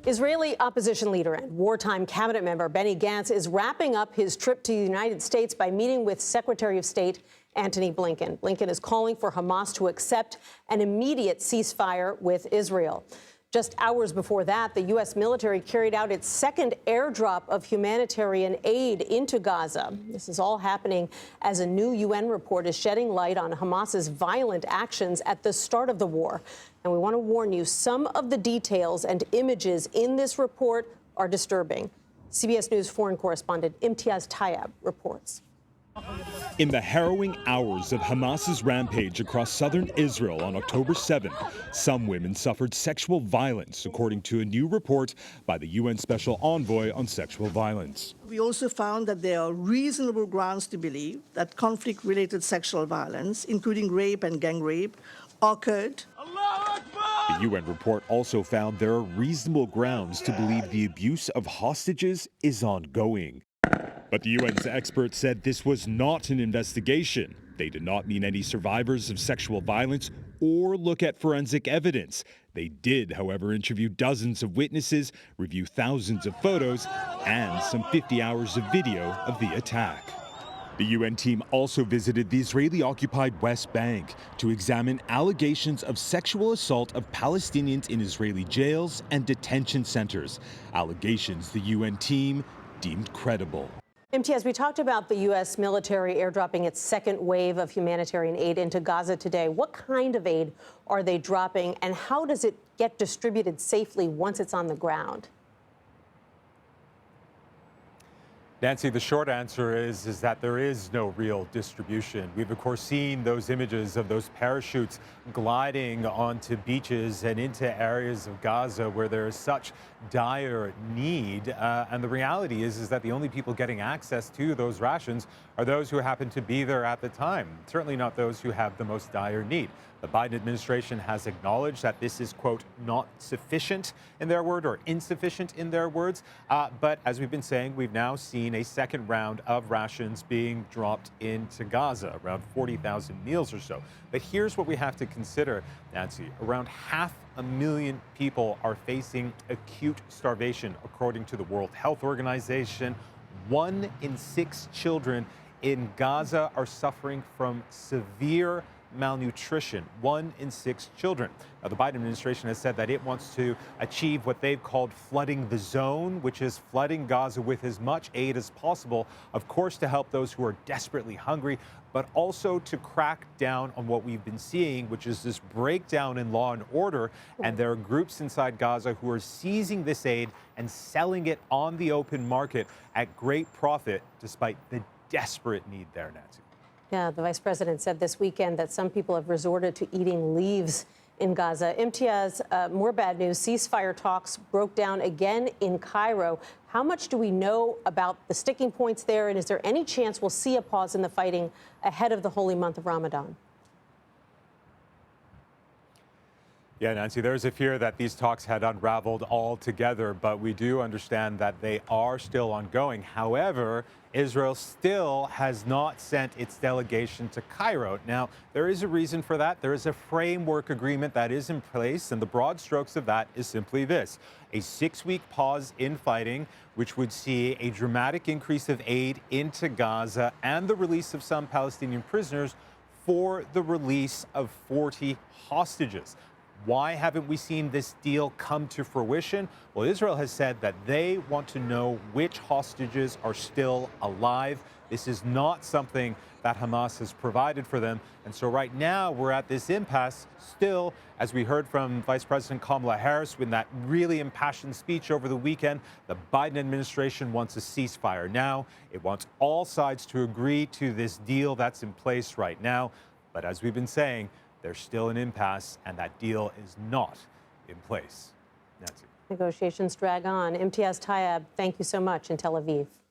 Israeli opposition leader and wartime cabinet member Benny Gantz is wrapping up his trip to the United States by meeting with Secretary of State Antony Blinken. Blinken is calling for Hamas to accept an immediate ceasefire with Israel. Just hours before that, the U.S. military carried out its second airdrop of humanitarian aid into Gaza. This is all happening as a new UN report is shedding light on Hamas's violent actions at the start of the war. And we want to warn you, some of the details and images in this report are disturbing. CBS News foreign correspondent Imtiaz Tyab reports. In the harrowing hours of Hamas's rampage across southern Israel on October 7th, some women suffered sexual violence, according to a new report by the UN Special Envoy on Sexual Violence. We also found that there are reasonable grounds to believe that conflict-related sexual violence, including rape and gang rape, occurred. The UN report also found there are reasonable grounds to believe the abuse of hostages is ongoing. But the UN's experts said this was not an investigation. They did not mean any survivors of sexual violence or look at forensic evidence. They did, however, interview dozens of witnesses, review thousands of photos, and some 50 hours of video of the attack. The UN team also visited the Israeli-occupied West Bank to examine allegations of sexual assault of Palestinians in Israeli jails and detention centers, allegations the UN team deemed credible. Imtiaz, we talked about the U.S. military airdropping its second wave of humanitarian aid into Gaza today. What kind of aid are they dropping, and how does it get distributed safely once it's on the ground? Nancy, the short answer is that there is no real distribution. We've, of course, seen those images of those parachutes gliding onto beaches and into areas of Gaza where there is such dire need. And the reality is that the only people getting access to those rations are those who happen to be there at the time, certainly not those who have the most dire need. The Biden administration has acknowledged that this is, quote, not sufficient in their word or insufficient in their words. But as we've been saying, we've now seen a second round of rations being dropped into Gaza, around 40,000 meals or so. But here's what we have to consider, Nancy. Around 500,000 people are facing acute starvation, according to the World Health Organization. 1 in 6 children in Gaza are suffering from severe malnutrition, 1 in 6 children. Now, the Biden administration has said that it wants to achieve what they've called flooding the zone, which is flooding Gaza with as much aid as possible, of course, to help those who are desperately hungry, but also to crack down on what we've been seeing, which is this breakdown in law and order. And there are groups inside Gaza who are seizing this aid and selling it on the open market at great profit, despite the desperate need there, Nancy. Yeah, the vice president said this weekend that some people have resorted to eating leaves in Gaza. Imtiaz, more bad news. Ceasefire talks broke down again in Cairo. How much do we know about the sticking points there? And is there any chance we'll see a pause in the fighting ahead of the holy month of Ramadan? Yeah, Nancy, there's a fear that these talks had unraveled altogether, but we do understand that they are still ongoing. However, Israel still has not sent its delegation to Cairo. Now, there is a reason for that. There is a framework agreement that is in place, and the broad strokes of that is simply this: a 6-week pause in fighting, which would see a dramatic increase of aid into Gaza and the release of some Palestinian prisoners for the release of 40 hostages. Why haven't we seen this deal come to fruition? Well, Israel has said that they want to know which hostages are still alive. This is not something that Hamas has provided for them. And so right now we're at this impasse still, as we heard from Vice President Kamala Harris in that really impassioned speech over the weekend. The Biden administration wants a ceasefire now. It wants all sides to agree to this deal that's in place right now. But as we've been saying, there's still an impasse, and that deal is not in place. Nancy. Negotiations drag on. Imtiaz Tyab, thank you so much in Tel Aviv.